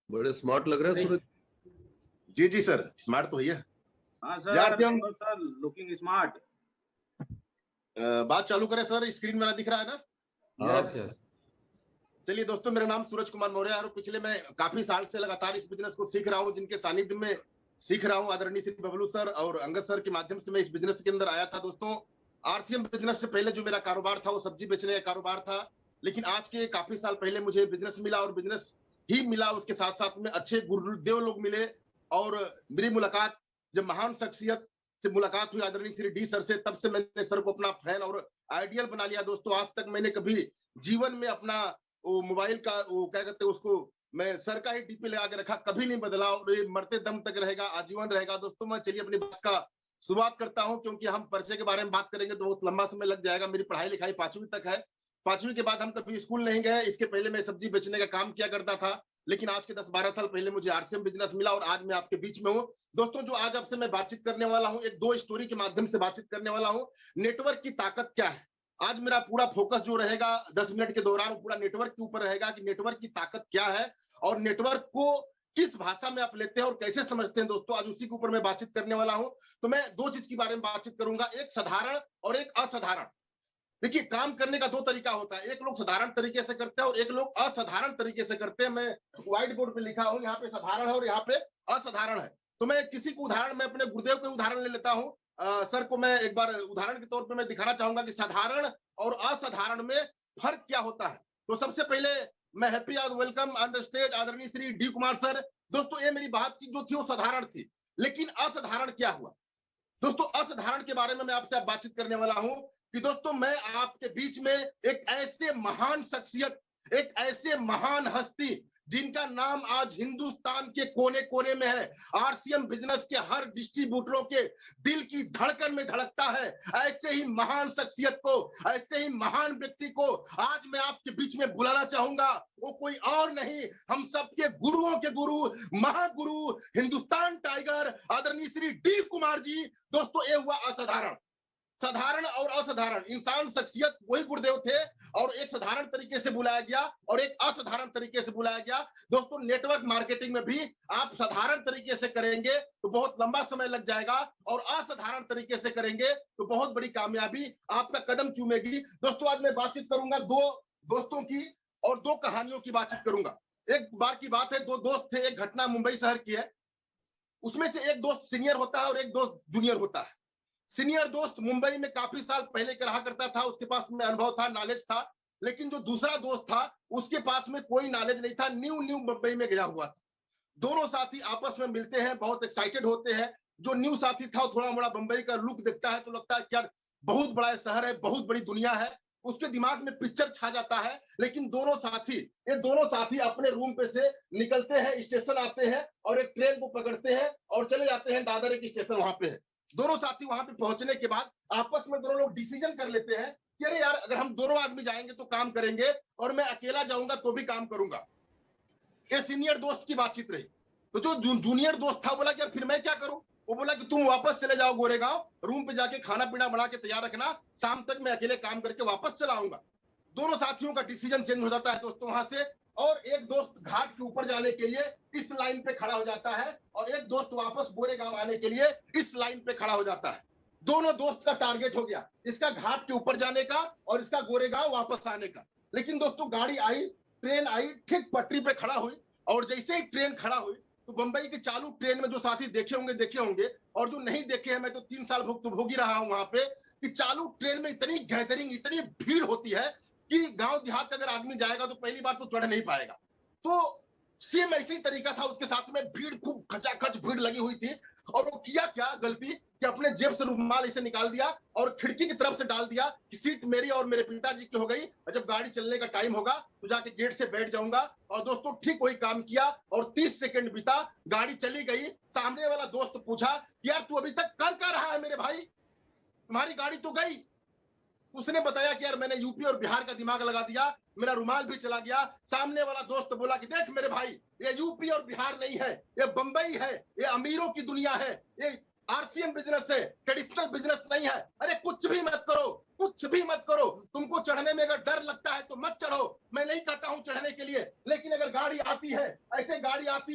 बड़े स्मार्ट लग रहे हैं सूरज। जी जी सर, स्मार्ट तो भैया। हाँ यार सर, हम सर लुकिंग स्मार्ट। बात चालू करें सर, स्क्रीन मेरा दिख रहा है ना? Yes yes. चलिए दोस्तों, मेरा नाम सूरज कुमार मौर्य है और पिछले मैं काफी साल से लगातार इस बिजनेस को सीख रहा हूँ, जिनके सानिध्य में सीख रहा हूँ। आदरणीय श्री बबलू सर और अंगद सर के माध्यम से मैं इस बिजनेस के अंदर आया था। दोस्तों, आरसीएम बिजनेस से पहले जो मेरा कारोबार था वो सब्जी बेचने का कारोबार था, लेकिन आज के काफी साल पहले मुझे बिजनेस मिला और बिजनेस ही मिला, उसके साथ साथ में अच्छे गुरुदेव लोग मिले। और मेरी मुलाकात जब महान शख्सियत से मुलाकात हुई आदरणीय श्री डी सर से, तब से मैंने सर को अपना फैन और आइडियल बना लिया। दोस्तों, आज तक मैंने कभी जीवन में अपना वो मोबाइल का वो क्या कहते हैं उसको, मैं सर का ही डीपी लगा के रखा, कभी नहीं बदला और ये मरते दम तक रहेगा, आजीवन रहेगा। दोस्तों, मैं चलिए अपनी बात का शुरुआत करता हूं, क्योंकि हम परिचय के बारे में बात करेंगे तो बहुत लंबा समय लग जाएगा। मेरी पढ़ाई लिखाई 5वीं तक है। 5वीं के बाद हम कभी स्कूल नहीं गए। इसके पहले मैं सब्जी बेचने का काम किया करता था, लेकिन आज के 10-12 साल पहले मुझे आरसीएम बिजनेस मिला और आज मैं आपके बीच में हूं। दोस्तों, जो आज आपसे मैं बातचीत करने वाला हूं, एक 2 स्टोरी के माध्यम से बातचीत करने वाला हूं। नेटवर्क की ताकत क्या है, आज मेरा पूरा फोकस जो रहेगा 10 मिनट के दौरान पूरा नेटवर्क के ऊपर रहेगा कि नेटवर्क की ताकत क्या है और नेटवर्क को किस भाषा में आप लेते हैं और कैसे समझते हैं। दोस्तों, आज उसी के ऊपर मैं बातचीत करने वाला हूं। तो मैं 2 चीज के बारे में बातचीत करूंगा, एक साधारण और एक असाधारण। देखिए, काम करने का 2 तरीका होता है, एक लोग साधारण तरीके से करते हैं और एक लोग असाधारण तरीके से करते हैं। मैं व्हाइट बोर्ड पे लिखा हूं, यहाँ पे साधारण है और यहाँ पे असाधारण है। तो मैं किसी को उदाहरण, मैं अपने गुरुदेव के उदाहरण ले लेता हूं। सर को मैं एक बार उदाहरण के तौर पे मैं दिखाना चाहूंगा कि साधारण और असाधारण में फर्क क्या होता है। तो सबसे पहले मैं हैप्पी और वेलकम ऑन द स्टेज आदरणीय श्री डी कुमार सर। दोस्तों, ये मेरी बातचीत जो थी वो साधारण थी, लेकिन असाधारण क्या हुआ। दोस्तों, असाधारण के बारे में मैं आपसे बातचीत करने वाला हूं कि दोस्तों, मैं आपके बीच में एक ऐसे महान शख्सियत, एक ऐसे महान हस्ती जिनका नाम आज हिंदुस्तान के कोने कोने में है, आरसीएम बिजनेस के हर डिस्ट्रीब्यूटरों के दिल की धड़कन में धड़कता है। ऐसे ही महान शख्सियत को, ऐसे ही महान व्यक्ति को आज मैं आपके बीच में बुलाना चाहूंगा। वो कोई और नहीं, हम सबके गुरुओं के गुरु, महागुरु, हिंदुस्तान टाइगर आदरणीय श्री डी कुमार जी। दोस्तों, ये हुआ असाधारण। साधारण और असाधारण इंसान शख्सियत वही गुरुदेव थे और एक साधारण तरीके से बुलाया गया और एक असाधारण तरीके से बुलाया गया। दोस्तों, नेटवर्क मार्केटिंग में भी आप साधारण तरीके से करेंगे तो बहुत लंबा समय लग जाएगा और असाधारण तरीके से करेंगे तो बहुत बड़ी कामयाबी आपका कदम चूमेगी। दोस्तों, आज मैं बातचीत करूंगा 2 दोस्तों की और 2 कहानियों की बातचीत करूंगा। एक बार की बात है, 2 दोस्त थे, एक घटना मुंबई शहर की है। उसमें से एक दोस्त सीनियर होता है और एक दोस्त जूनियर होता है। सीनियर दोस्त मुंबई में काफी साल पहले का रहा करता था, उसके पास में अनुभव था, नॉलेज था। लेकिन जो दूसरा दोस्त था उसके पास में कोई नॉलेज नहीं था, न्यू न्यू मुंबई में गया हुआ था। दोनों साथी आपस में मिलते हैं, बहुत एक्साइटेड होते हैं। जो न्यू साथी था थोड़ा मोड़ा मुंबई का लुक देखता है तो लगता है यार बहुत बड़ा शहर है, बहुत बड़ी दुनिया है, उसके दिमाग में पिक्चर छा जाता है। लेकिन ये दोनों साथी अपने रूम पे से निकलते हैं, स्टेशन आते हैं और एक ट्रेन को पकड़ते हैं और चले जाते हैं दादर एक स्टेशन वहां पे है। दोनों साथी वहां पे पहुंचने के बाद आपस में दोनों लोग डिसीजन कर लेते हैं कि अरे यार, अगर हम दोनों आदमी जाएंगे तो काम करेंगे और मैं अकेला जाऊंगा तो भी काम करूंगा। ये सीनियर दोस्त की बातचीत रही। तो जो जूनियर दोस्त था बोला कि यार फिर मैं क्या करूं। वो बोला कि तुम वापस चले जाओ गोरेगांव, रूम पे जाके खाना पीना बना के तैयार रखना, शाम तक मैं अकेले काम करके वापस चला आऊंगा। दोनों साथियों का डिसीजन चेंज हो जाता है दोस्तों वहां से, और एक दोस्त घाट के ऊपर जाने के लिए इस लाइन पे खड़ा हो जाता है और एक दोस्त वापस गोरेगांव आने के लिए इस लाइन पे खड़ा हो जाता है। दोनों दोस्त का टारगेट हो गया, इसका घाट के ऊपर जाने का और इसका गोरेगांव वापस आने का। लेकिन दोस्तों, गाड़ी आई, ट्रेन आई, ठीक पटरी पे खड़ा हुई और जैसे ही ट्रेन खड़ा हुई तो बंबई की चालू ट्रेन में जो साथी देखे होंगे और जो नहीं देखे हैं, मैं तो 3 साल भोगी रहा हूं वहां पे, कि चालू ट्रेन में इतनी गैदरिंग, इतनी भीड़ होती है कि गांव देहात का अगर आदमी जाएगा तो पहली बार तो चढ़ नहीं पाएगा। तो सेम ऐसे ही तरीका था, उसके साथ में भीड़, खूब खचाखच भीड़ लगी हुई थी। और वो किया क्या गलती कि अपने जेब से रुमाल इसे निकाल दिया और खिड़की की तरफ से डाल दिया कि सीट मेरी और मेरे पिताजी की हो गई, जब गाड़ी चलने का टाइम होगा तो जाके गेट से बैठ जाऊंगा। और दोस्तों, ठीक वही काम किया और 30 सेकंड बीता, गाड़ी चली गई। सामने वाला दोस्त पूछा, यार तू अभी तक कर क्या रहा है मेरे भाई, तुम्हारी गाड़ी तो गई। उसने बताया कि यार मैंने यूपी और बिहार का दिमाग लगा दिया, मेरा रुमाल भी चला गया। सामने वाला दोस्त बोला कि देख मेरे भाई, ये यूपी और बिहार नहीं है, ये बंबई है, ये अमीरों की दुनिया है, ये आरसीएम बिजनेस है, ट्रेडिशनल बिजनेस नहीं है। अरे कुछ भी मत करो, कुछ भी मत करो। तुमको चढ़ने में अगर डर लगता है तो मत चढ़ो, मैं नहीं कहता हूं चढ़ने के लिए, लेकिन अगर गाड़ी आती है, ऐसे गाड़ी आती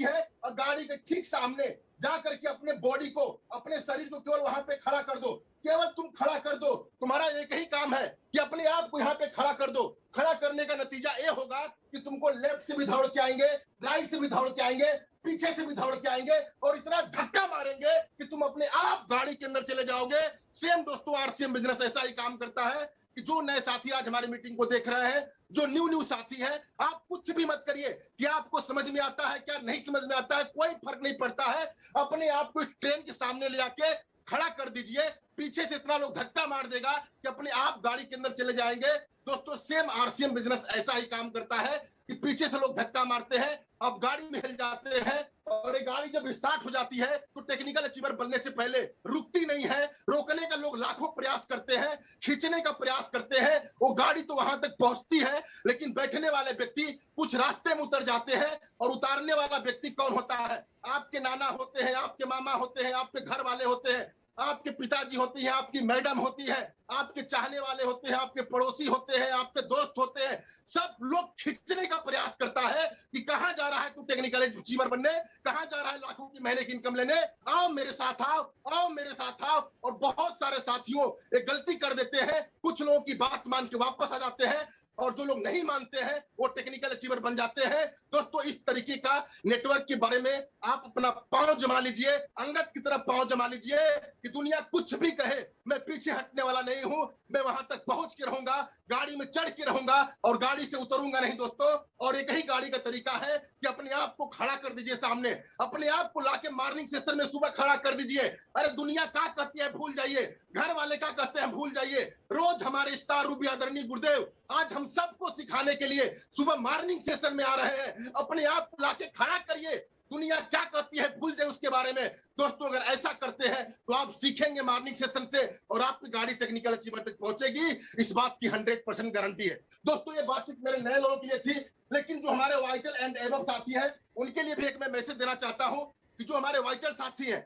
के ठीक सामने जा करके अपने बॉडी को, अपने शरीर को केवल वहां पे खड़ा कर दो। केवल तुम खड़ा कर दो, तुम्हारा एक ही काम है कि अपने आप को यहाँ पे खड़ा कर दो। खड़ा करने का नतीजा ये होगा कि तुमको लेफ्ट से भी दौड़ के आएंगे, राइट से भी दौड़ के आएंगे, पीछे से भी दौड़ के आएंगे और इतना धक्का मारेंगे कि तुम अपने आप गाड़ी के अंदर चले जाओगे। सेम दोस्तों आरसीएम बिजनेस ऐसा ही काम करता है कि जो नए साथी आज हमारी मीटिंग को देख रहे हैं, जो न्यू साथी है, आप कुछ भी मत करिए कि आपको समझ में आता है क्या नहीं समझ में आता है, कोई फर्क नहीं पड़ता है। अपने आप को ट्रेन के सामने ले जाके खड़ा कर दीजिए। पीछे से इतना लोग धक्का मार देगा कि अपने आप गाड़ी के अंदर चले जाएंगे। दोस्तों सेम आरसीएम बिजनेस ऐसा ही काम करता है कि पीछे से लोग धक्का मारते हैं, अब गाड़ी में हिल जाते हैं और ये गाड़ी जब स्टार्ट हो जाती है तो टेक्निकल अचीवर बनने से पहले रुकती नहीं है। रोकने का लोग लाखों प्रयास करते हैं, खींचने का प्रयास करते हैं, वो गाड़ी तो वहां तक पहुंचती है लेकिन बैठने वाले व्यक्ति कुछ रास्ते में उतर जाते हैं। और उतारने वाला व्यक्ति कौन होता है? आपके नाना होते हैं, आपके मामा होते हैं, आपके घर वाले होते हैं, आपके पिताजी होती हैं, आपकी मैडम होती है, आपके चाहने वाले होते हैं, आपके पड़ोसी होते हैं, आपके दोस्त होते हैं। सब लोग खींचने का प्रयास करता है कि कहां जा रहा है तू टेक्निकल अचीवर बनने, कहां जा रहा है लाखों की महीने की इनकम लेने, आओ मेरे साथ आओ, आओ मेरे साथ आओ। और बहुत सारे साथियों एक गलती कर देते हैं, कुछ लोगों की बात मान के वापस आ जाते हैं और जो लोग नहीं मानते हैं वो टेक्निकल अचीवर बन जाते हैं। दोस्तों इस तरीके का नेटवर्क के बारे में आप अपना पांव जमा लीजिए, अंगद की तरफ पांव जमा लीजिए कि दुनिया कुछ भी कहे मैं पीछे हटने वाला नहीं हूं, मैं वहां तक पहुंच के रहूंगा, गाड़ी में चढ़ के रहूंगा और गाड़ी से उतरूंगा नहीं दोस्तों। और एक ही गाड़ी का तरीका है कि अपने आप को खड़ा कर दीजिए सामने, अपने आप को लाके मॉर्निंग सेशन में सुबह खड़ा कर दीजिए। अरे दुनिया क्या कहती है भूल जाइए, घर वाले क्या कहते हैं भूल जाइए। रोज हमारे स्टार रूपी आदरणीय गुरुदेव आज हम सबको सिखाने के लिए सुबह मॉर्निंग सेशन में आ रहे हैं। अपने आप को लाके खड़ा करिए, दुनिया क्या कहती है भूल जाए उसके बारे में। दोस्तों अगर ऐसा करते हैं तो आप सीखेंगे मॉर्निंग सेशन से और आपकी गाड़ी टेक्निकल अचीवमेंट तक पहुंचेगी, इस बात की 100% गारंटी है। दोस्तों ये बातचीत मेरे नए लोगों के लिए थी, लेकिन जो हमारे वाइटल एंड एबव साथी हैं उनके लिए भी एक मैं मैसेज देना चाहता हूं कि जो हमारे वाइटल साथी हैं,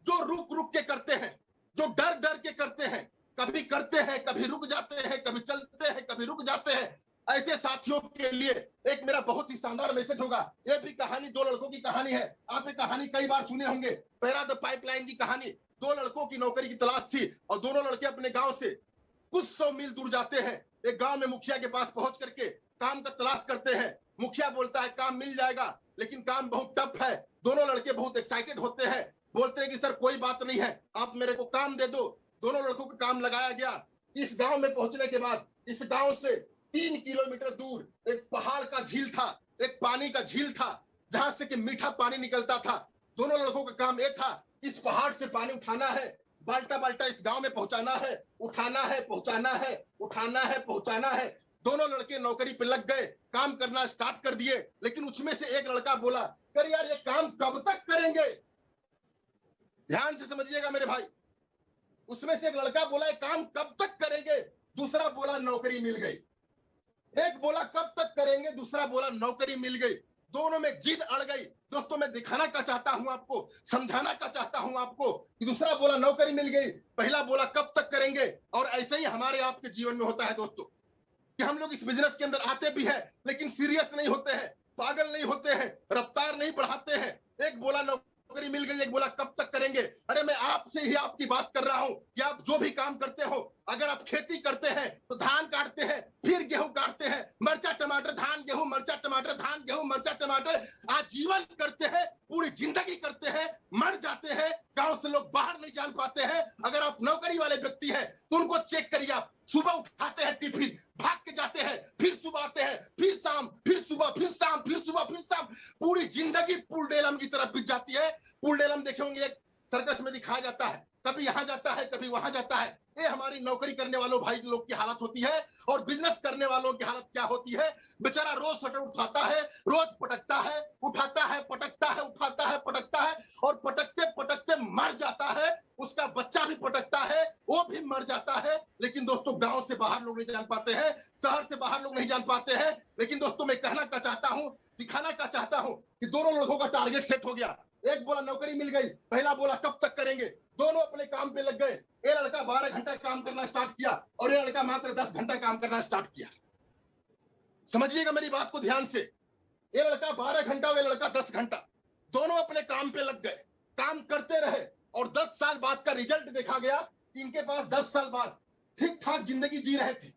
जो रुक रुक के करते हैं, जो डर डर के करते हैं, कभी करते हैं कभी रुक जाते हैं, कभी चलते हैं कभी रुक जाते हैं, ऐसे साथियों के लिए एक मेरा बहुत ही शानदार मैसेज होगा। ये भी कहानी दो लड़कों की कहानी है, आप ये कहानी कई बार सुने होंगे, पैरा द पाइपलाइन की कहानी। दो लड़कों की नौकरी की तलाश थी और दोनों लड़के अपने गांव से कुछ 100 मील दूर जाते हैं। एक गांव में मुखिया के पास पहुंच करके काम का तलाश करते हैं। मुखिया बोलता है काम मिल जाएगा, लेकिन काम बहुत टफ है। दोनों लड़के बहुत एक्साइटेड होते हैं, बोलते हैं कि सर कोई बात नहीं है, आप मेरे को काम दे दो। दोनों लड़कों को काम लगाया गया। इस गांव में पहुंचने के बाद इस गांव से 3 किलोमीटर दूर एक पहाड़ का झील था, एक पानी का झील था जहां से कि मीठा पानी निकलता था। दोनों लड़कों का काम एक था, इस पहाड़ से पानी उठाना है, बाल्टा बाल्टा इस गांव में पहुंचाना है, उठाना है पहुंचाना है, उठाना है पहुंचाना है। दोनों लड़के नौकरी पे लग गए, काम करना स्टार्ट कर दिए। लेकिन उसमें से एक लड़का बोला, कर यार ये काम कब तक करेंगे? ध्यान से समझिएगा मेरे भाई, उसमें से एक लड़का बोला ये काम कब तक करेंगे? दूसरा बोला नौकरी मिल गई। एक बोला कब तक करेंगे, दूसरा बोला नौकरी मिल गई। दोनों में जिद अड़ गई। दोस्तों मैं दिखाना का चाहता हूं आपको, समझाना का चाहता हूं आपको कि दूसरा बोला नौकरी मिल गई, पहला बोला कब तक करेंगे। और ऐसे ही हमारे आपके जीवन में होता है दोस्तों कि हम लोग इस बिजनेस के अंदर आते भी हैं लेकिन सीरियस नहीं होते हैं, पागल नहीं होते हैं, रफ्तार नहीं बढ़ाते हैं। एक बोला नौकरी मिल गई, एक बोला कब तक करेंगे। अरे मैं आपसे ही आपकी बात कर रहा हूं कि आप जो भी काम करते हो, अगर आप खेती करते हैं तो धान काटते हैं, फिर गेहूं काटते हैं, मरचा टमाटर धान गेहूं, मरचा टमाटर धान गेहूं, मरचा टमाटर आजीवन करते हैं, पूरी जिंदगी करते हैं, मर जाते हैं, गांव से लोग बाहर नहीं जान पाते हैं। अगर आप नौकरी वाले व्यक्ति हैं तो उनको चेक करिए, आप सुबह उठाते हैं टिफिन, भाग के जाते हैं, फिर सुबह आते हैं, फिर शाम, फिर सुबह, फिर शाम, फिर सुबह, फिर शाम, पूरी जिंदगी पुलडेलम की तरफ बीत जाती है। पुलडेलम देखे होंगे, एक सर्कस में दिखाया जाता है, कभी यहां जाता है कभी वहां जाता है। ये हमारी नौकरी करने वालों भाई लोग की हालत होती है। और बिजनेस करने वालों की हालत क्या होती है? बेचारा रोज शटर उठाता है, रोज पटकता है, उठाता है, पटकता है, उठाता है, पटकता है और पटकते पटकते मर जाता है। उसका बच्चा भी पटकता है, वो भी मर जाता है। लेकिन दोस्तों गांव से बाहर लोग नहीं जान पाते हैं, शहर से बाहर लोग नहीं जान पाते हैं। लेकिन दोस्तों मैं कहना का चाहता हूं, दिखाना का चाहता हूं कि दोनों लोगों का टारगेट सेट हो गया। एक बोला नौकरी मिल गई, पहला बोला कब तक करेंगे। दोनों अपने काम पे लग गए। ये लड़का 12 घंटा काम करना स्टार्ट किया और ये लड़का मात्र 10 घंटा काम करना स्टार्ट किया। समझिएगा मेरी बात को ध्यान से, ये लड़का 12 घंटा, ये लड़का 10 घंटा। दोनों अपने काम पे लग गए, काम करते रहे और 10 साल बाद का रिजल्ट देखा गया कि इनके पास 10 साल बाद ठीक ठाक जिंदगी जी रहे थे,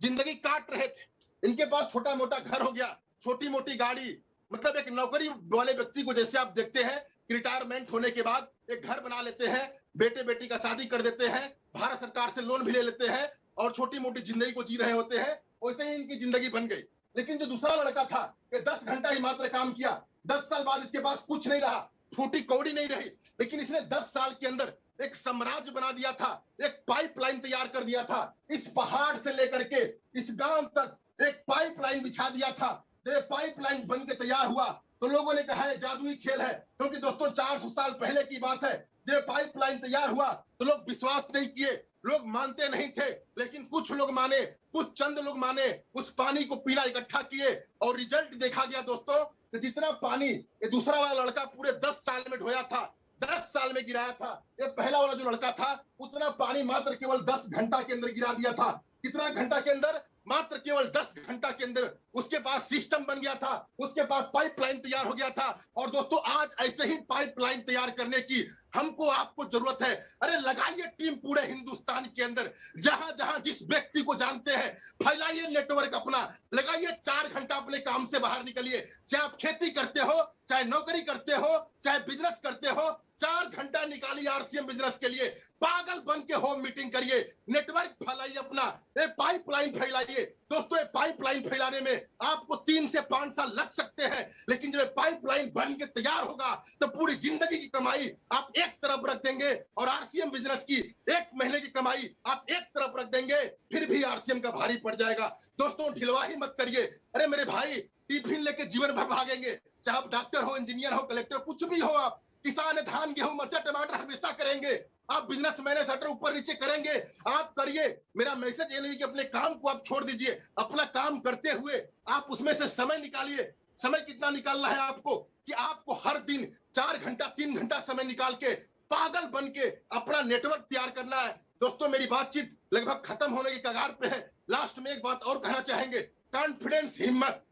जिंदगी काट रहे थे। इनके पास छोटा मोटा घर हो गया, छोटी मोटी गाड़ी, मतलब एक नौकरी वाले व्यक्ति को जैसे आप देखते हैं कि रिटायरमेंट होने के बाद एक घर बना लेते हैं, बेटे बेटी का शादी कर देते हैं, भारत सरकार से लोन भी ले लेते हैं और छोटी मोटी जिंदगी को जी रहे होते हैं, वैसे ही इनकी जिंदगी बन गई। लेकिन जो दूसरा लड़का था, ये 10 घंटा ही मात्र काम किया, 10 साल बाद इसके पास कुछ नहीं रहा, फूटी कौड़ी नहीं रही, लेकिन इसने 10 साल के अंदर एक साम्राज्य बना दिया था, एक पाइपलाइन तैयार कर दिया था, इस पहाड़ से लेकर के इस गांव तक एक पाइपलाइन बिछा दिया था। जब पाइपलाइन बन के तैयार हुआ तो लोगों ने कहा है जादुई खेल है, क्योंकि दोस्तों 400 साल पहले की बात है। जब पाइपलाइन तैयार हुआ तो लोग विश्वास नहीं किए, लोग मानते नहीं थे, लेकिन कुछ लोग माने, कुछ चंद लोग माने, उस पानी को पीना इकट्ठा किए और रिजल्ट देखा गया दोस्तों कि जितना पानी ये दूसरा वाला लड़का पूरे 10 साल में ढोया था, 10 साल में गिराया था, ये पहला वाला जो लड़का था उतना पानी मात्र केवल 10 घंटा के अंदर गिरा दिया था। कितना घंटा के अंदर? मात्र केवल 10 घंटा के अंदर उसके पास सिस्टम बन गया था, उसके पास पाइपलाइन तैयार हो गया था। और दोस्तों आज ऐसे ही पाइपलाइन तैयार करने की हमको आपको जरूरत है। अरे लगाइए टीम पूरे हिंदुस्तान के अंदर, जहां जहां जिस व्यक्ति को जानते हैं, फैलाइए नेटवर्क अपना, लगाइए 4 घंटा अपने काम से बाहर निकलिए। चाहे आप खेती करते हो, चाहे नौकरी करते हो, चाहे बिजनेस करते हो, 4 घंटा निकालिए आरसीएम बिजनेस के लिए। पागल बन के होम मीटिंग करिए, नेटवर्क फैलाइए अपना, ये पाइपलाइन फैलाइए। दोस्तों ये पाइपलाइन फैलाने में आपको 3 से 5 साल लग सकते हैं, लेकिन जब पाइपलाइन बन के तैयार होगा तो पूरी जिंदगी की कमाई आप एक तरफ रख देंगे और आरसीएम बिजनेस की 1 महीने की कमाई आप एक तरफ रख देंगे, फिर भी आरसीएम का भारी पड़ जाएगा। दोस्तों ढिलवाही मत करिए। अरे मेरे भाई, टिफिन लेके जीवन भर भागेंगे, चाहे आप डॉक्टर हो, इंजीनियर हो, कलेक्टर, कुछ भी हो, आप किसान है, धान गेहूं मरचा टमाटर हमेशा करेंगे, आप बिजनेसमैन है, शटर ऊपर नीचे करेंगे, आप करिए। मेरा मैसेज ये नहीं कि अपने काम को आप छोड़ दीजिए, अपना काम करते हुए आप उसमें से समय निकालिए। समय कितना निकालना है आपको कि आपको हर दिन 4 घंटा 3 घंटा समय निकाल के पागल बन के अपना नेटवर्क तैयार करना है। दोस्तों मेरी बातचीत लगभग खत्म होने की कगार पे है। लास्ट में एक बात और कहना चाहेंगे, कॉन्फिडेंस, हिम्मत।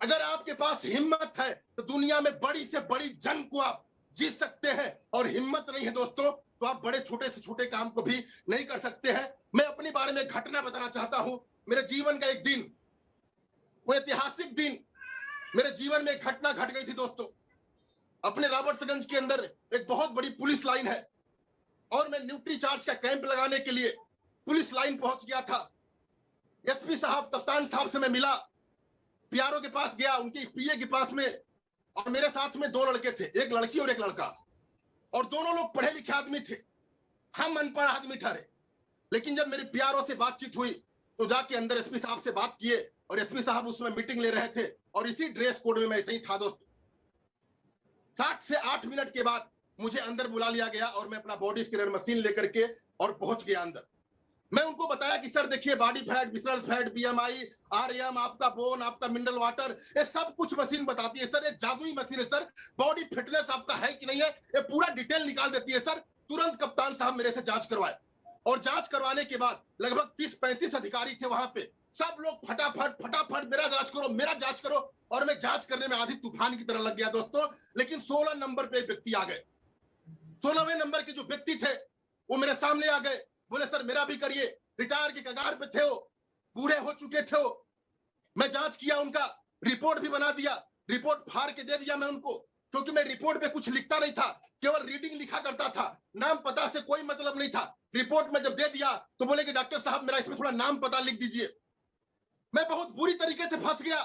अगर आपके पास हिम्मत है तो दुनिया में बड़ी से बड़ी जंग को आप जीत सकते हैं, और हिम्मत नहीं है दोस्तों तो आप बड़े छोटे से छोटे काम को भी नहीं कर सकते हैं। मैं अपने बारे में घटना बताना चाहता हूं। मेरे जीवन का एक दिन, वो ऐतिहासिक दिन, मेरे जीवन में एक घटना घट गई थी दोस्तों। अपने रॉबर्ट्सगंज के अंदर एक बहुत बड़ी पुलिस लाइन है और मैं न्यूट्री चार्ज का कैंप लगाने के लिए पुलिस लाइन पहुंच गया था। एसपी साहब, कप्तान साहब से मैं मिला, पीआरओ के पास गया, उनके पीए के पास में, और मेरे साथ में 2 लड़के थे, एक लड़की और एक लड़का, और दोनों लोग पढ़े लिखे आदमी थे, हम अनपढ़ आदमी ठहरे। लेकिन जब मेरी पीआरओ से बातचीत हुई तो जाके अंदर एसपी साहब से बात किए, और एसपी साहब उसमें मीटिंग ले रहे थे, और इसी ड्रेस कोड में मैं ऐसे ही था दोस्तों। 7 से 8 मिनट के बाद मुझे अंदर बुला लिया गया और मैं अपना बॉडी स्कैनर मशीन लेकर के और पहुंच गया अंदर। मैं उनको बताया कि सर देखिए, body fat, visceral fat, BMI, RM, आपका बोन, आपका मिनरल वाटर, ये सब कुछ मशीन बताती है सर। ये जादुई मशीन है सर, बॉडी फिटनेस आपका है कि नहीं है ये पूरा डिटेल निकाल देती है सर। तुरंत कप्तान साहब मेरे से जांच करवाए, और जांच करवाने के बाद लगभग 30-35 अधिकारी थे वहां पे। सब लोग फटाफट फटाफट मेरा जांच करो, मेरा जांच करो, और मैं जांच करने में आधी तूफान की तरह लग गया दोस्तों। लेकिन 16 नंबर पे एक व्यक्ति आ गए। 16वें नंबर के जो व्यक्ति थे वो मेरे सामने आ गए, बोले सर मेरा भी करिए। रिटायर की कगार पे थे वो, बूढ़े हो चुके थे वो। मैं जांच किया, उनका रिपोर्ट भी बना दिया, रिपोर्ट फाड़ के दे दिया मैं उनको, क्योंकि मैं रिपोर्ट पे कुछ लिखता नहीं था, केवल रीडिंग लिखा करता था, नाम पता से कोई मतलब नहीं था। रिपोर्ट में जब दे दिया तो बोले कि डॉक्टर साहब मेरा इसमें थोड़ा नाम पता लिख दीजिए। मैं बहुत बुरी तरीके से फंस गया,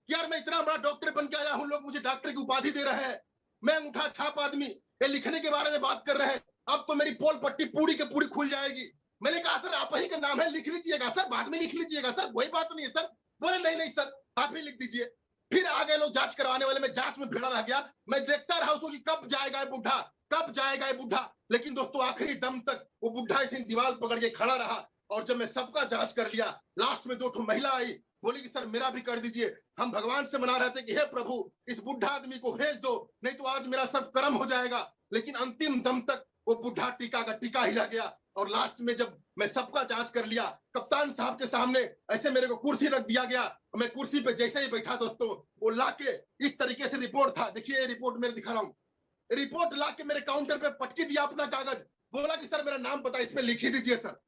यार मैं इतना बड़ा डॉक्टर बन के आया हूं, लोग मुझे डॉक्टर की उपाधि दे रहे हैं, मैं अंगूठा छाप आदमी, ये लिखने के बारे में बात कर रहे हैं, अब तो मेरी पोल पट्टी पूरी के पूरी खुल जाएगी। मैंने कहा सर आप ही का नाम है, लिख लीजिएगा सर, बाद में लिख लीजिएगा सर, कोई बात नहीं है सर। बोले नहीं नहीं सर आप ही लिख दीजिए। फिर आ गए लोग जांच करवाने वाले, मैं जांच में भिड़ा रह गया, मैं देखता रहा उसको कि कब जाएगा ये बुढ़ा, कब जाएगा ये बुढ़ा। लेकिन दोस्तों आखिरी दम तक वो बुढ़ा इसी दीवार पकड़ के खड़ा रहा, और जब मैं सबका जांच कर लिया, लास्ट में 2 महिला आई, बोली कि सर मेरा भी कर दीजिए। हम भगवान से मना रहे थे कि हे प्रभु इस बुढ़ा आदमी को भेज दो, नहीं तो आज मेरा सब कर्म हो जाएगा। लेकिन अंतिम दम तक वो बुढ़ा टीका का टीका ही रह गया, और लास्ट में जब मैं सबका जांच कर लिया, कप्तान साहब के सामने ऐसे मेरे को कुर्सी रख दिया गया, मैं कुर्सी पे जैसे ही बैठा दोस्तों, वो लाके इस तरीके से रिपोर्ट था, देखिए रिपोर्ट मेरे दिखा रहा हूँ, रिपोर्ट लाके मेरे काउंटर पे पटकी दिया अपना कागज, बोला कि सर मेरा नाम पता इस पे लिख ही दीजिए सर।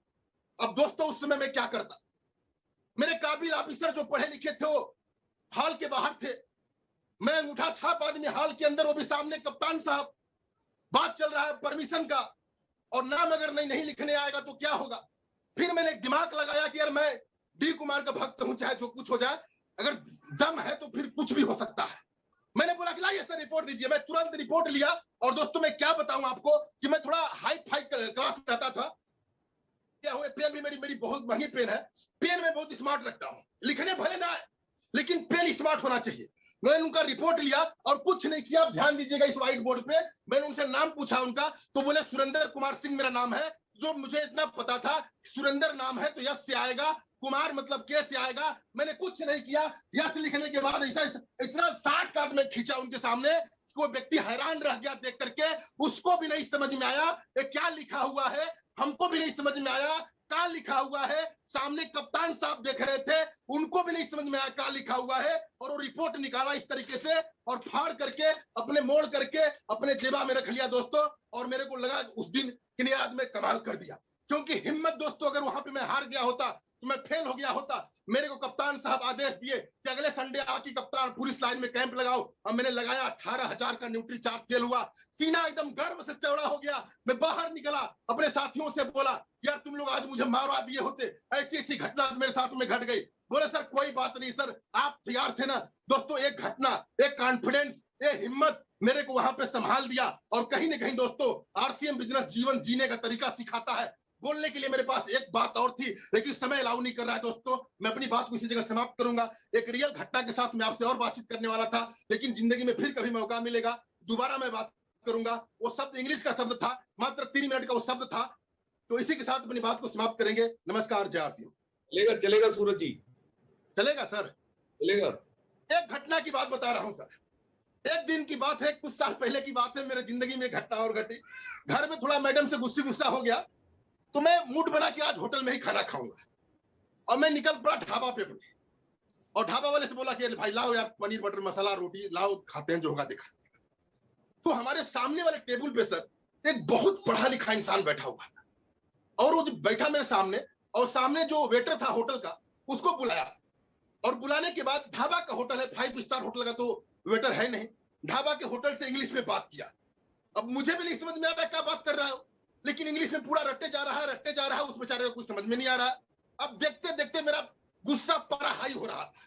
अब दोस्तों उस समय मैं क्या करता, मेरे काबिल ऑफिसर जो पढ़े लिखे थे वो हाल के बाहर थे, मैं अंगूठा छाप आदमी हाल के अंदर, वो भी सामने कप्तान साहब, बात चल रहा है परमिशन का, और नाम अगर नहीं लिखने आएगा तो क्या होगा। फिर मैंने दिमाग लगाया कि यार मैं डी कुमार का भक्त हूं, चाहे जो कुछ हो जाए, अगर दम है तो फिर कुछ भी हो सकता है। मैंने बोला कि लाइए सर रिपोर्ट दीजिए, मैं तुरंत रिपोर्ट लिया। और दोस्तों मैं क्या बताऊं आपको कि मैं थोड़ा हाई फाई क्लास रहता था, क्या हुआ, पेन भी मेरी बहुत महंगी पेन है, पेन में बहुत स्मार्ट रखता हूं, लिखने भले ना आए लेकिन पेन स्मार्ट होना चाहिए। मैंने उनका रिपोर्ट लिया और कुछ नहीं किया, ध्यान दीजिएगा इस व्हाइट बोर्ड पे, मैंने उनसे नाम पूछा उनका, तो बोले सुरेंद्र कुमार सिंह मेरा नाम है। जो मुझे इतना पता था सुरेंद्र नाम है तो यश से आएगा, कुमार मतलब के से आएगा। मैंने कुछ नहीं किया, यश लिखने के बाद ऐसा इतना 60 काट में खींचा उनके सामने, वो व्यक्ति हैरान रह गया देख करके, उसको भी नहीं समझ में आया ये क्या लिखा हुआ है, हमको भी नहीं समझ में आया क्या लिखा हुआ है। सामने कप्तान साहब देख रहे थे, उनको भी नहीं समझ में आया क्या लिखा हुआ है, और वो रिपोर्ट निकाला इस तरीके से और फाड़ करके अपने मोड़ करके अपने जेबा में रख लिया दोस्तों। और मेरे को लगा उस दिन कि नहीं आज मैं कमाल कर दिया, क्योंकि हिम्मत दोस्तों, अगर वहां पे मैं हार गया होता तो मैं फेल हो गया होता। मेरे को कप्तान साहब आदेश दिए कि अगले संडे आके कप्तान पुलिस लाइन में कैंप लगाओ, और मैंने लगाया, 18,000 का न्यूट्री चार्ज सेल हुआ, सीना एकदम गर्व से चौड़ा हो गया। मैं बाहर निकला, अपने साथियों से बोला यार तुम लोग आज मुझे मारवा दिए होते, ऐसी ऐसी घटना मेरे साथ में घट गई। बोले सर कोई बात नहीं सर, आप तैयार थे ना। दोस्तों एक घटना, एक कॉन्फिडेंस, एक हिम्मत मेरे को वहां पे संभाल दिया। और कहीं ना कहीं दोस्तों आरसीएम बिजनेस जीवन जीने का तरीका सिखाता है। बोलने के लिए मेरे पास एक बात और थी, लेकिन समय अलाउ नहीं कर रहा है दोस्तों, मैं अपनी बात को इसी जगह समाप्त करूंगा। एक रियल घटना के साथ मैं आपसे और बातचीत करने वाला था, लेकिन जिंदगी में फिर कभी मौका मिलेगा दोबारा मैं बात करूंगा। वो शब्द इंग्लिश का शब्द था, मात्र 3 मिनट का वो शब्द था। तो इसी के साथ अपनी बात को समाप्त करेंगे। नमस्कार, जय आरसीएम। चलेगा चलेगा सूरज जी, चलेगा सर, चलेगा। एक घटना की बात बता रहा हूं सर, एक दिन की बात है, कुछ साल पहले की बात है, मेरे जिंदगी में घटना और घटी। घर में थोड़ा मैडम से गुस्सा हो गया, तो मैं मूड बना कि आज होटल में ही खाना खाऊंगा, और मैं निकल पड़ा ढाबा पे। और ढाबा वाले से बोला कि भाई लाओ यार पनीर बटर मसाला रोटी लाओ, खाते हैं जो होगा देखा। तो हमारे सामने वाले टेबल पे सर एक बहुत पढ़ा लिखा इंसान बैठा हुआ था, और वो बैठा मेरे सामने, और सामने जो वेटर था होटल का उसको बुलाया। और बुलाने के बाद, ढाबा का होटल है, 5 स्टार होटल का तो वेटर है नहीं, ढाबा के होटल से इंग्लिश में बात किया। अब मुझे भी नहीं समझ में आता क्या बात कर रहा है, लेकिन इंग्लिश में पूरा रट्टे जा रहा है, उस बेचारे को कुछ समझ में नहीं आ रहा। अब देखते देखते मेरा गुस्सा पारा हाई हो रहा था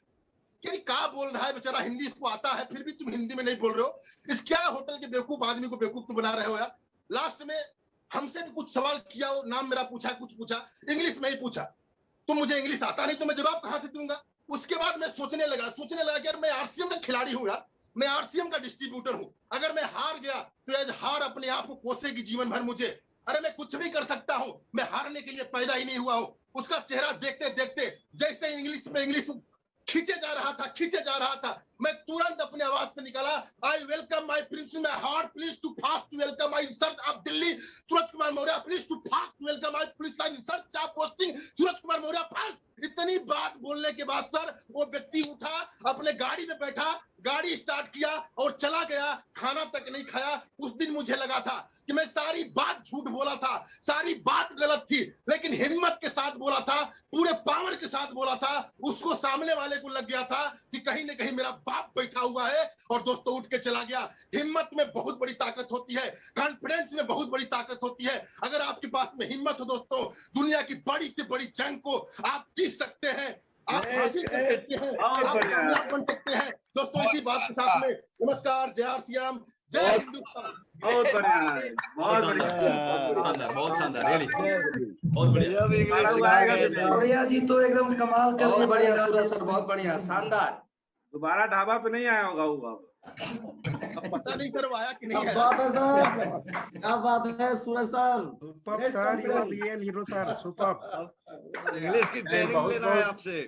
कि क्या बोल रहा है बेचारा, हिंदी इसको आता है फिर भी तुम हिंदी में नहीं बोल रहे हो, इस क्या होटल के बेवकूफ आदमी को बेवकूफ तुम बना रहे हो यार। लास्ट में हमसे भी कुछ सवाल किया, नाम मेरा पूछा, कुछ पूछा, इंग्लिश में ही पूछा। तो मुझे इंग्लिश आता नहीं तो मैं जवाब कहां से दूंगा। उसके बाद मैं सोचने लगा कि यार मैं आरसीएम का खिलाड़ी हूं यार, मैं आरसीएम का डिस्ट्रीब्यूटर हूं, अगर मैं हार गया तो आज हार अपने आप को कोसेगी जीवन भर मुझे। अरे मैं कुछ भी कर सकता हूं, मैं हारने के लिए पैदा ही नहीं हुआ हूं। उसका चेहरा देखते देखते जैसे इंग्लिश खींचे जा रहा था, मैं तुरंत अपने आवाज से निकाला, I welcome my prince my heart, please to fast welcome my sir of Delhi Suraj Kumar Maurya, please to fast welcome my police line sir of posting Suraj Kumar Maurya. इतनी बात बोलने के बाद सर वो व्यक्ति उठा, अपने गाड़ी में बैठा, गाड़ी स्टार्ट किया और चला गया, खाना तक नहीं खाया। उस दिन मुझे लगा था कि मैं सारी बात झूठ बोला था, सारी बात गलत थी, लेकिन हिम्मत के साथ बोला था, पूरे पावर के साथ बोला था। उसको सामने वाले को लग गया था कि कहीं ना कहीं मेरा बाप बैठा हुआ है, और दोस्तों उठ के चला गया। हिम्मत में बहुत बड़ी ताकत होती है, कॉन्फिडेंस में बहुत बड़ी ताकत होती है। अगर आपके पास में हिम्मत हो दोस्तों, दुनिया की बड़ी से बड़ी जंग को आप जीत सकते हैं, आप हासिल कर सकते हैं, आप कामयाब बन सकते हैं। दोस्तों इसी बात के साथ में नमस्कार, जय आरसीएम, जय हिंदुस्तान। बहुत बढ़िया है, बहुत बढ़िया, बहुत शानदार, रियली बहुत बढ़िया। मौर्य जी तो एकदम कमाल कर बहुत दिए। बढ़िया सूरज सर, बहुत बढ़िया, शानदार। दोबारा ढाबा पे नहीं आया होगा वो। अब पता नहीं सर वो आया कि नहीं क्या आया। बात है सर, क्या बात है Suraj sir, super sir, you are real hero sir, super. English की ट्रेनिंग लेना है आपसे।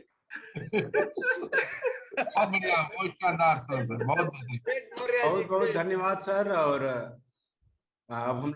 बहुत बढ़िया, बहुत शानदार सर, बहुत बहुत बहुत धन्यवाद सर। और अब हम